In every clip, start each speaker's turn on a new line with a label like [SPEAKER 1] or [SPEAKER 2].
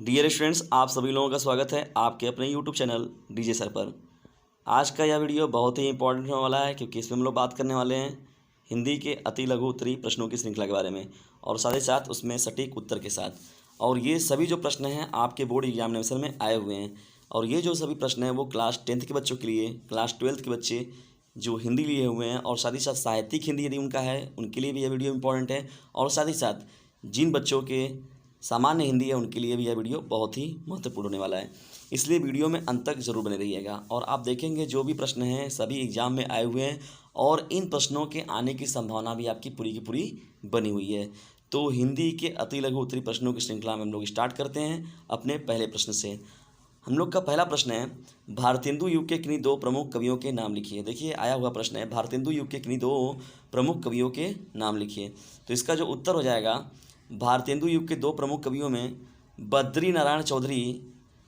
[SPEAKER 1] Dear students, आप सभी लोगों का स्वागत है आपके अपने यूट्यूब चैनल डीजे सर पर। आज का यह वीडियो बहुत ही इंपॉर्टेंट होने वाला है क्योंकि इसमें हम लोग बात करने वाले हैं हिंदी के अति लघु उत्तरी प्रश्नों की श्रृंखला के बारे में और साथ ही साथ उसमें सटीक उत्तर के साथ। और ये सभी जो प्रश्न हैं आपके बोर्ड एग्जामिनेशन में आए हुए हैं और ये जो सभी प्रश्न हैं वो क्लास 10th के बच्चों के लिए, क्लास 12th के बच्चे जो हिंदी लिए हुए हैं और साथ ही साथ साहित्यिक हिंदी यदि उनका है उनके लिए भी यह वीडियो इंपॉर्टेंट है। और साथ ही साथ जिन बच्चों के सामान्य हिंदी है उनके लिए भी यह वीडियो बहुत ही महत्वपूर्ण होने वाला है, इसलिए वीडियो में अंत तक जरूर बने रहिएगा। और आप देखेंगे जो भी प्रश्न हैं सभी एग्जाम में आए हुए हैं और इन प्रश्नों के आने की संभावना भी आपकी पूरी की पूरी बनी हुई है। तो हिंदी के अति लघु उत्तरी प्रश्नों की श्रृंखला में हम लोग स्टार्ट करते हैं अपने पहले प्रश्न से। हम लोग का पहला प्रश्न है, भारतेंदु युग के किन्हीं दो प्रमुख कवियों के नाम लिखिए। देखिए आया हुआ प्रश्न है, भारतेंदु युग के किन्हीं दो प्रमुख कवियों के नाम लिखिए। तो इसका जो उत्तर हो जाएगा, भारतेंदु युग के दो प्रमुख कवियों में बद्री नारायण चौधरी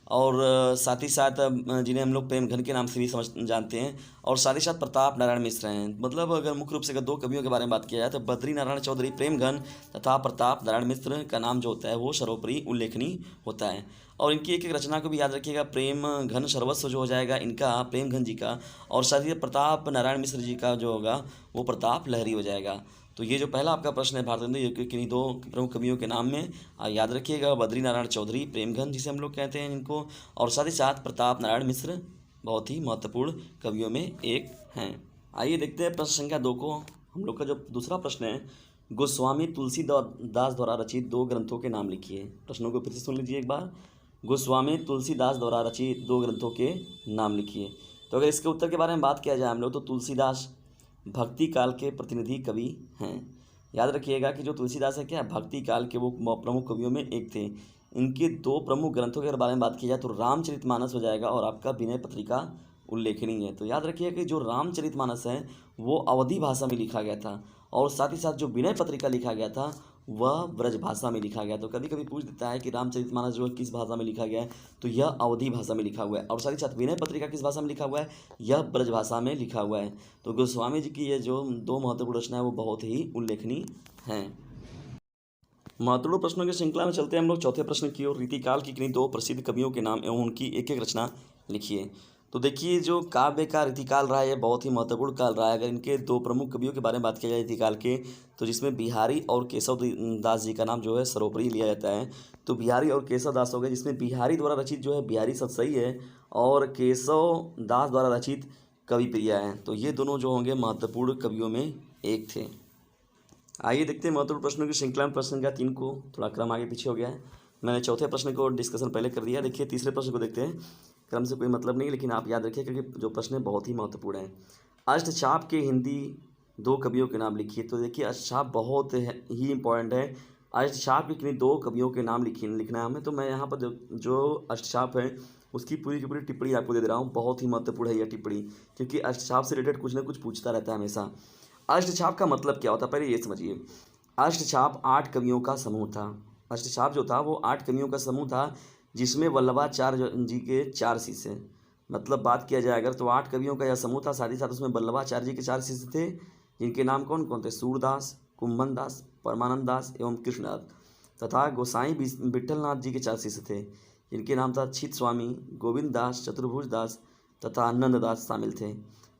[SPEAKER 1] और साथ ही साथ जिन्हें हम लोग प्रेमघन के नाम से भी समझ जानते हैं, और साथ ही साथ प्रताप नारायण मिश्र हैं। मतलब अगर मुख्य रूप से अगर दो कवियों के बारे में बात किया जाए तो बद्री नारायण चौधरी प्रेमघन तथा प्रताप नारायण मिश्र का नाम जो होता है वो सर्वोपरि उल्लेखनीय होता है। और इनकी एक एक रचना को भी याद रखिएगा, प्रेम घन सर्वस्व जो हो जाएगा इनका प्रेमघन जी का, और साथ ही प्रताप नारायण मिश्र जी का जो होगा वो प्रताप लहरी हो जाएगा। तो ये जो पहला आपका प्रश्न है, भारतेंदु युग के किन्हीं दो प्रमुख कवियों के नाम में याद रखिएगा, बद्री नारायण चौधरी प्रेमघन जिसे हम लोग कहते हैं इनको, और साथ ही साथ प्रताप नारायण मिश्र बहुत ही महत्वपूर्ण कवियों में एक हैं। आइए देखते हैं प्रश्न संख्या 2 को। हम लोग का जो दूसरा प्रश्न है, गोस्वामी तुलसीदास द्वारा रचित दो ग्रंथों के नाम लिखिए। प्रश्नों को फिर से सुन लीजिए एक बार, गोस्वामी तुलसीदास द्वारा रचित दो ग्रंथों के नाम लिखिए। तो अगर इसके उत्तर के बारे में बात किया जाए हम लोग, तो तुलसीदास भक्ति काल के प्रतिनिधि कवि हैं। याद रखिएगा कि जो तुलसीदास है क्या, भक्ति काल के वो प्रमुख कवियों में एक थे। इनके दो प्रमुख ग्रंथों के बारे में बात की जाए तो रामचरितमानस हो जाएगा और आपका विनय पत्रिका उल्लेखनीय है। तो याद रखिएगा कि जो रामचरितमानस है वो अवधी भाषा में लिखा गया था और साथ ही साथ जो विनय पत्रिका लिखा गया था वह ब्रज भाषा में लिखा गया। तो कभी कभी पूछ देता है कि रामचरितमानस जो है किस भाषा में लिखा गया है, तो यह अवधी भाषा में लिखा हुआ है। और साथ ही साथ विनय पत्रिका किस भाषा में लिखा हुआ है, यह ब्रज भाषा में लिखा हुआ है। तो गोस्वामी जी की ये जो दो महत्वपूर्ण रचना है वो बहुत ही उल्लेखनीय हैं। महत्वपूर्ण प्रश्नों की श्रृंखला में चलते हैं हम लोग चौथे प्रश्न की ओर। रीतिकाल की किन्हीं दो प्रसिद्ध कवियों के नाम एवं उनकी एक एक रचना लिखिए। तो देखिए जो काव्य का रीतिकाल रहा है ये बहुत ही महत्वपूर्ण काल रहा है। अगर इनके दो प्रमुख कवियों के बारे में बात की जाए रीतिकाल के, तो जिसमें बिहारी और केशव दास जी का नाम जो है सर्वोपरि लिया जाता है। तो बिहारी और केशव दास हो गए, जिसमें बिहारी द्वारा रचित जो है बिहारी सतसई है और केशव दास द्वारा रचित कवि प्रिया है। तो ये दोनों जो होंगे महत्वपूर्ण कवियों में एक थे। आइए देखते हैं महत्वपूर्ण प्रश्नों की श्रृंखला में प्रश्न संख्या 3 को। थोड़ा क्रम आगे पीछे हो गया है, मैंने चौथे प्रश्न को डिस्कशन पहले कर दिया। देखिए तीसरे प्रश्न को देखते हैं। क्रम से कोई मतलब नहीं, लेकिन आप याद रखिए क्योंकि जो प्रश्न है बहुत ही महत्वपूर्ण है। अष्टचाप के हिंदी दो कवियों के नाम लिखिए। तो देखिए अष्टचाप बहुत ही इंपॉर्टेंट है। अष्टचाप के किन्हीं दो कवियों के नाम लिखना है हमें। तो मैं यहाँ पर जो अष्टचाप है उसकी पूरी की पूरी टिप्पणी आपको दे दे रहा हूँ। बहुत ही महत्वपूर्ण है यह टिप्पणी, क्योंकि अष्टचाप से रिलेटेड कुछ ना कुछ पूछता रहता है हमेशा। अष्टचाप का मतलब क्या होता है पहले ये समझिए। अष्टचाप 8 कवियों का समूह था। अष्टचाप जो था वो 8 कवियों का समूह था, जिसमें वल्लभाचार्य जी के 4 शिष्य, मतलब बात किया जाए अगर तो 8 कवियों का यह समूह था। साथ ही साथ उसमें वल्लभाचार्य जी के 4 शिष्य थे, जिनके नाम कौन कौन थे, सूरदास, कुंभन दास, परमानंद दास एवं कृष्णदास। तथा गोसाई विट्ठलनाथ जी के 4 शिष्य थे, जिनके नाम था छित स्वामी, गोविंद दास, चतुर्भुज दास तथा आनंद दास शामिल थे।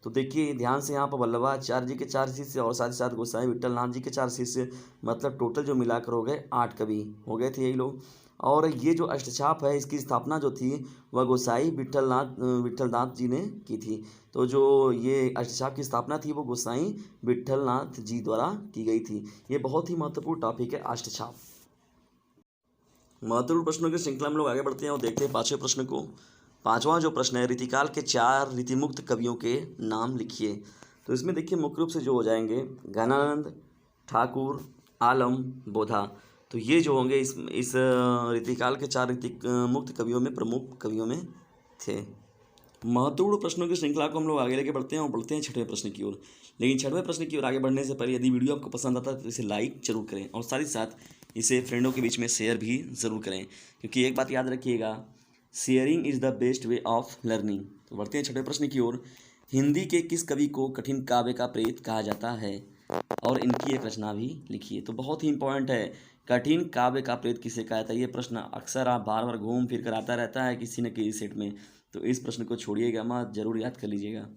[SPEAKER 1] तो देखिए ध्यान से यहाँ पर वल्लभाचार्य जी के 4 शिष्य और साथ ही साथ गोसाई विट्ठलनाथ जी के 4 शिष्य, मतलब टोटल जो मिलाकर हो गए 8 कवि हो गए थे यही लोग। और ये जो अष्टचाप है इसकी स्थापना जो थी वह गोसाई विट्ठलनाथ जी ने की थी। तो जो ये अष्टचाप की स्थापना थी वो गोसाई विट्ठलनाथ जी द्वारा की गई थी। ये बहुत ही महत्वपूर्ण टॉपिक है अष्टचाप। महत्वपूर्ण प्रश्नों की श्रृंखला में लोग आगे बढ़ते हैं और देखते हैं 5वें प्रश्न को। 5वां जो प्रश्न है, रीतिकाल के 4 रीतिमुक्त कवियों के नाम लिखिए। तो इसमें देखिए मुख्य रूप से जो हो जाएंगे घनानंद, ठाकुर, आलम, बोधा। तो ये जो होंगे इस रीतिकाल के 4 मुक्त कवियों में प्रमुख कवियों में थे। महत्वपूर्ण प्रश्नों की श्रृंखला को हम लोग आगे लेके बढ़ते हैं और बढ़ते हैं 6वें प्रश्न की ओर। लेकिन 6वें प्रश्न की ओर आगे बढ़ने से पहले यदि वीडियो आपको पसंद आता है तो इसे लाइक जरूर करें और साथ ही साथ इसे फ्रेंडों के बीच में शेयर भी ज़रूर करें, क्योंकि एक बात याद रखिएगा, sharing is the best way of learning. तो बढ़ते हैं 6वें प्रश्न की ओर। हिंदी के किस कवि को कठिन काव्य का प्रेत कहा जाता है और इनकी एक रचना भी लिखिए। तो बहुत ही इंपॉर्टेंट है, कठिन काव्य का प्रेत किसे कहा जाता है? ये प्रश्न अक्सर आप बार बार घूम फिर कर आता रहता है किसी न किसी सेट में, तो इस प्रश्न को छोड़िएगा मत, जरूर याद कर लीजिएगा।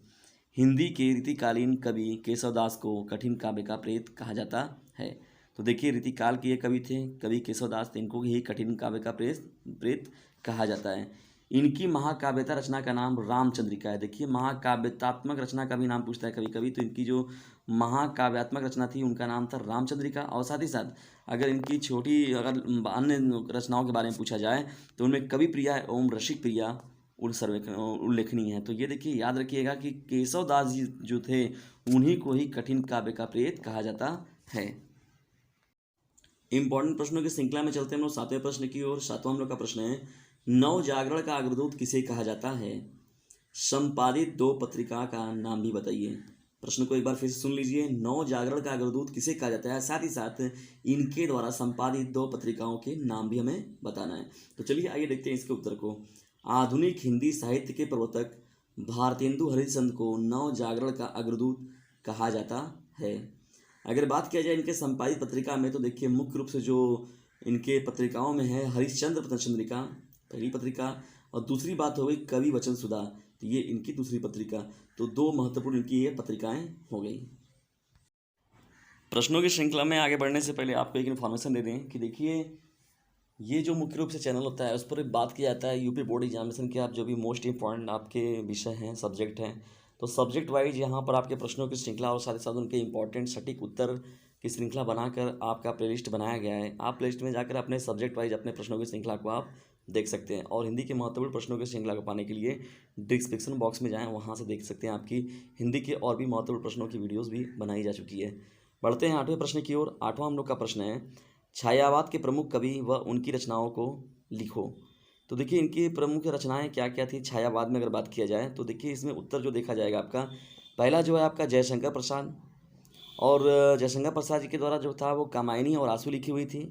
[SPEAKER 1] हिंदी के रीतिकालीन कवि केशवदास को कठिन काव्य का प्रेत कहा जाता है। तो देखिए, रीतिकाल के ये कवि थे, कवि केशवदास, तो इनको ही कठिन काव्य का प्रेत कहा जाता है। इनकी महाकाव्यता रचना का नाम रामचंद्रिका है। देखिए, महाकाव्यतात्मक रचना का भी नाम पूछता है कभी कभी, तो इनकी जो महाकाव्यात्मक रचना थी उनका नाम था रामचंद्रिका। और साथ ही साथ अगर इनकी छोटी अगर अन्य रचनाओं के बारे में पूछा जाए तो उनमें कवि प्रिया एवं रसिक प्रिया उल्लेखनीय है। तो ये देखिए, याद रखिएगा कि केशवदास जी जो थे उन्हीं को ही कठिन काव्य का प्रेत कहा जाता है। इंपॉर्टेंट प्रश्नों की श्रृंखला में चलते हैं हम लोग 7वें प्रश्न की ओर। 7वां हम लोग का प्रश्न है, नव जागरण का अग्रदूत किसे कहा जाता है? संपादित 2 पत्रिका का नाम भी बताइए। प्रश्न को एक बार फिर से सुन लीजिए, नव जागरण का अग्रदूत किसे कहा जाता है, साथ ही साथ इनके द्वारा संपादित 2 पत्रिकाओं के नाम भी हमें बताना है। तो चलिए आइए देखते हैं इसके उत्तर को। आधुनिक हिंदी साहित्य के प्रवर्तक भारतेंदु हरिश्चंद्र को नव जागरण का अग्रदूत कहा जाता है। अगर बात किया जाए इनके संपादित पत्रिका में, तो देखिए मुख्य रूप से जो इनके पत्रिकाओं में है हरिश्चंद्र चंद्रिका पहली पत्रिका, और दूसरी बात हो गई कवि वचन सुधा, तो ये इनकी दूसरी पत्रिका। तो 2 महत्वपूर्ण इनकी ये पत्रिकाएं हो गई। प्रश्नों की श्रृंखला में आगे बढ़ने से पहले आपको एक इन्फॉर्मेशन दे दें कि देखिए, ये जो मुख्य रूप से चैनल होता है उस पर बात किया जाता है यूपी बोर्ड एग्जामिनेशन के आप जो भी मोस्ट इंपॉर्टेंट आपके विषय हैं, सब्जेक्ट हैं, तो सब्जेक्ट वाइज यहाँ पर आपके प्रश्नों की श्रृंखला और साथ ही साथ उनके इंपॉर्टेंट सटीक उत्तर की श्रृंखला बनाकर आपका प्लेलिस्ट बनाया गया है। आप प्लेलिस्ट में जाकर अपने सब्जेक्ट वाइज अपने प्रश्नों की श्रृंखला को आप देख सकते हैं। और हिंदी के महत्वपूर्ण प्रश्नों की श्रृंखला को पाने के लिए डिस्क्रिप्शन बॉक्स में जाएँ, वहाँ से देख सकते हैं। आपकी हिंदी के और भी महत्वपूर्ण प्रश्नों की वीडियोज़ भी बनाई जा चुकी है। बढ़ते हैं 8वें प्रश्न की ओर। 8वां हम लोग का प्रश्न है, छायावाद के प्रमुख कवि व उनकी रचनाओं को लिखो। तो देखिए, इनकी प्रमुख रचनाएं क्या क्या थी छायावाद में अगर बात किया जाए, तो देखिए इसमें उत्तर जो देखा जाएगा आपका, पहला जो है आपका जयशंकर प्रसाद, और जयशंकर प्रसाद जी के द्वारा जो था वो कामायनी और आंसू लिखी हुई थी।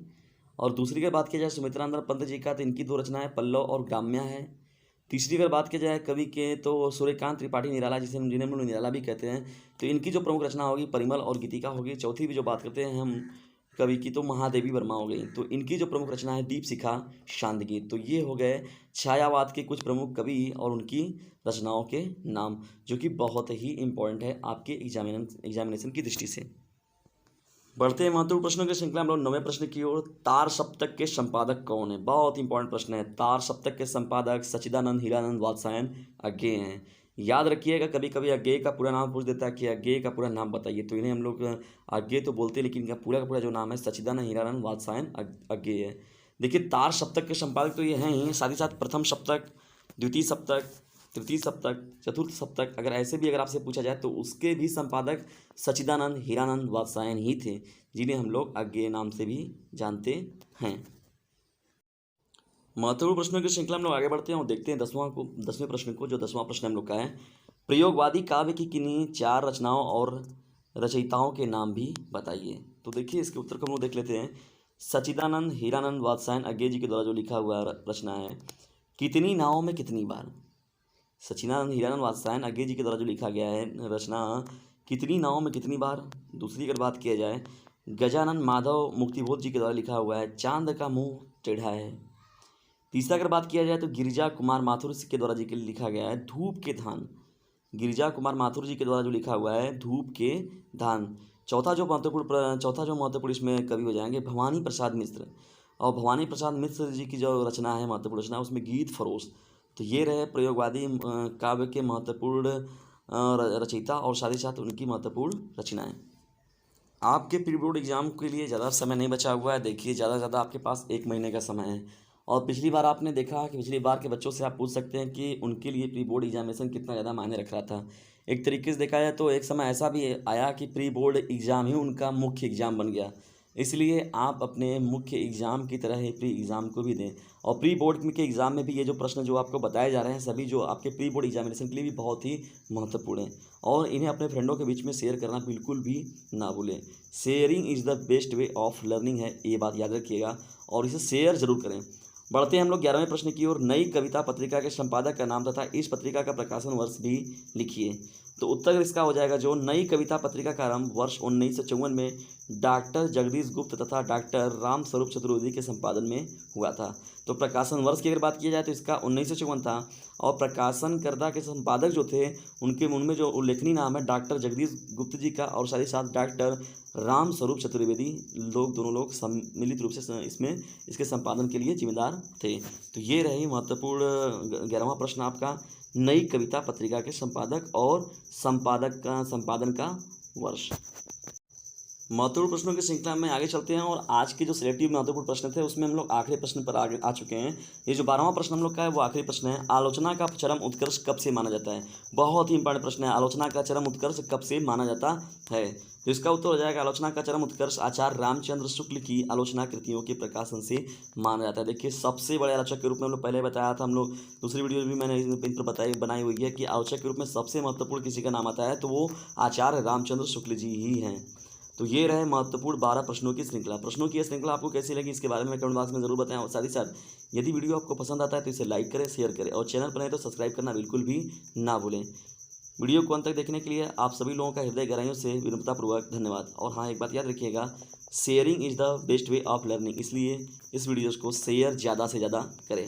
[SPEAKER 1] और दूसरी अगर बात की जाए सुमित्रानंद पंत जी का, तो इनकी 2 रचनाएं पल्लव और ग्राम्या है। तीसरी अगर बात की जाए कवि के, तो सूर्यकांत त्रिपाठी निराला, जिन्हें हम लोग निराला भी कहते हैं, तो इनकी जो प्रमुख रचना होगी परिमल और गीतिका होगी। चौथी भी जो बात करते हैं हम कवि की, तो महादेवी वर्मा हो गई, तो इनकी जो प्रमुख रचना है दीपशिखा शांति। तो ये हो गए छायावाद के कुछ प्रमुख कवि और उनकी रचनाओं के नाम, जो कि बहुत ही इंपॉर्टेंट है आपके एग्जामिनेशन की दृष्टि से। बढ़ते हैं महत्वपूर्ण प्रश्नों की श्रृंखला हम लोग 9वें प्रश्न की ओर। तार सप्तक के संपादक कौन है? बहुत इंपॉर्टेंट प्रश्न है। तार सप्तक के संपादक सच्चिदानंद हीरानंद वात्स्यायन अज्ञेय हैं। याद रखिएगा, कभी कभी अज्ञेय का पूरा नाम पूछ देता है कि अज्ञेय का पूरा नाम बताइए, तो इन्हें हम लोग अज्ञेय तो बोलते हैं, लेकिन इनका पूरा का पूरा जो नाम है सच्चिदानंद हीरानंद वात्स्यायन अज्ञेय है। देखिए, तार सप्तक के संपादक तो ये हैं ही, साथ ही साथ प्रथम सप्तक, द्वितीय सप्तक, तृतीय सप्तक, चतुर्थ सप्तक, अगर ऐसे भी अगर आपसे पूछा जाए तो उसके भी संपादक सच्चिदानंद हीरानंद वात्स्यायन ही थे, जिन्हें हम लोग अज्ञेय नाम से भी जानते हैं। महत्वपूर्ण प्रश्नों की श्रृंखला में लोग आगे बढ़ते हैं और देखते हैं 10वें प्रश्न को। जो 10वां प्रश्न हम लोग का है, प्रयोगवादी काव्य की किन्हीं 4 रचनाओं और रचयिताओं के नाम भी बताइए। तो देखिए, इसके उत्तर को हम लोग देख लेते हैं। सच्चिदानंद हीरानंद वात्स्यायन अज्ञेय जी के द्वारा जो लिखा हुआ रचना है कितनी नावों में कितनी बार। सच्चिदानंद हीरानंद वात्स्यायन अज्ञेय जी के द्वारा जो लिखा गया है रचना कितनी नावों में कितनी बार। दूसरी अगर बात किया जाए गजानन माधव मुक्तिबोध जी के द्वारा लिखा हुआ है चांद का मुंह टेढ़ा है। तीसरा अगर बात किया जाए तो गिरिजा कुमार माथुर के द्वारा जी के लिखा गया है धूप के धान। गिरिजा कुमार माथुर जी के द्वारा जो लिखा हुआ है धूप के धान। चौथा जो महत्वपूर्ण इसमें कवि हो जाएंगे भवानी प्रसाद मिश्र, और भवानी प्रसाद मिश्र जी की जो रचना है महत्वपूर्ण रचना उसमें गीत फरोश। तो ये रहे प्रयोगवादी काव्य के महत्वपूर्ण रचयिता और साथ ही साथ उनकी महत्वपूर्ण रचनाएं। आपके प्री बोर्ड एग्जाम के लिए ज़्यादा समय नहीं बचा हुआ है। देखिए, ज़्यादा से ज़्यादा आपके पास 1 महीने का समय है, और पिछली बार आपने देखा कि पिछली बार के बच्चों से आप पूछ सकते हैं कि उनके लिए प्री बोर्ड एग्जामिनेशन कितना ज़्यादा मायने रख रहा था। एक तरीके से देखा जाए तो एक समय ऐसा भी आया कि प्री बोर्ड एग्ज़ाम ही उनका मुख्य एग्ज़ाम बन गया। इसलिए आप अपने मुख्य एग्ज़ाम की तरह ही प्री एग्ज़ाम को भी दें, और प्री बोर्ड के एग्ज़ाम में भी ये जो प्रश्न जो आपको बताए जा रहे हैं सभी जो आपके प्री बोर्ड एग्जामिनेशन के लिए भी बहुत ही महत्वपूर्ण हैं, और इन्हें अपने फ्रेंडों के बीच में शेयर करना बिल्कुल भी ना भूलें। Sharing is the best way of learning है, ये बात याद रखिएगा और इसे शेयर ज़रूर करें। बढ़ते हैं हम लोग 11वें प्रश्न की ओर। नई कविता पत्रिका के संपादक का नाम तथा इस पत्रिका का प्रकाशन वर्ष भी लिखिए। तो उत्तर इसका हो जाएगा जो नई कविता पत्रिका का आरंभ वर्ष 1954 में डॉक्टर जगदीश गुप्त तथा डॉक्टर राम स्वरूप चतुर्वेदी के संपादन में हुआ था। तो प्रकाशन वर्ष की अगर बात की जाए तो इसका 1954 था और प्रकाशनकर्ता के संपादक जो थे उनमें जो उल्लेखनीय नाम है डॉक्टर जगदीश गुप्त जी का और साथ ही साथ डॉक्टर राम स्वरूप चतुर्वेदी, दोनों लोग सम्मिलित रूप से इसके संपादन के लिए जिम्मेदार थे। तो ये रही महत्वपूर्ण 11वां प्रश्न आपका, नई कविता पत्रिका के संपादक और संपादन का वर्ष। महत्वपूर्ण प्रश्नों की श्रृंखला में आगे चलते हैं और आज के जो सिलेक्टिव महत्वपूर्ण प्रश्न थे उसमें हम लोग आखिरी प्रश्न पर आगे आ चुके हैं। ये जो 12वां प्रश्न हम लोग का है वो आखिरी प्रश्न है, आलोचना का चरम उत्कर्ष कब से माना जाता है। बहुत ही इंपॉर्टेंट प्रश्न है, आलोचना का चरम उत्कर्ष कब से माना जाता है। तो इसका उत्तर हो जाएगा आलोचना का चरम उत्कर्ष आचार्य रामचंद्र शुक्ल की आलोचना कृतियों के प्रकाशन से माना जाता है। देखिए सबसे बड़े आलोचक के रूप में हम लोग पहले बताया था, हम लोग दूसरी वीडियो भी मैंने इन पर बनाई हुई है कि आलोचक के रूप में सबसे महत्वपूर्ण किसी का नाम आता है तो वो आचार्य रामचंद्र शुक्ल जी ही हैं। तो ये रहे महत्वपूर्ण 12 प्रश्नों की श्रृंखला। प्रश्नों की यह श्रृंखला आपको कैसी लगी इसके बारे में कमेंट बॉक्स में जरूर बताएं और साथ ही साथ यदि वीडियो आपको पसंद आता है तो इसे लाइक करें, शेयर करें और चैनल पर नए तो सब्सक्राइब करना बिल्कुल भी ना भूलें। वीडियो को अंत तक देखने के लिए आप सभी लोगों का हृदय गहराइयों से विनम्रतापूर्वक धन्यवाद। और हाँ, एक बात याद रखिएगा, sharing is the best way of learning, इसलिए इस वीडियोज़ को शेयर ज़्यादा से ज़्यादा करें।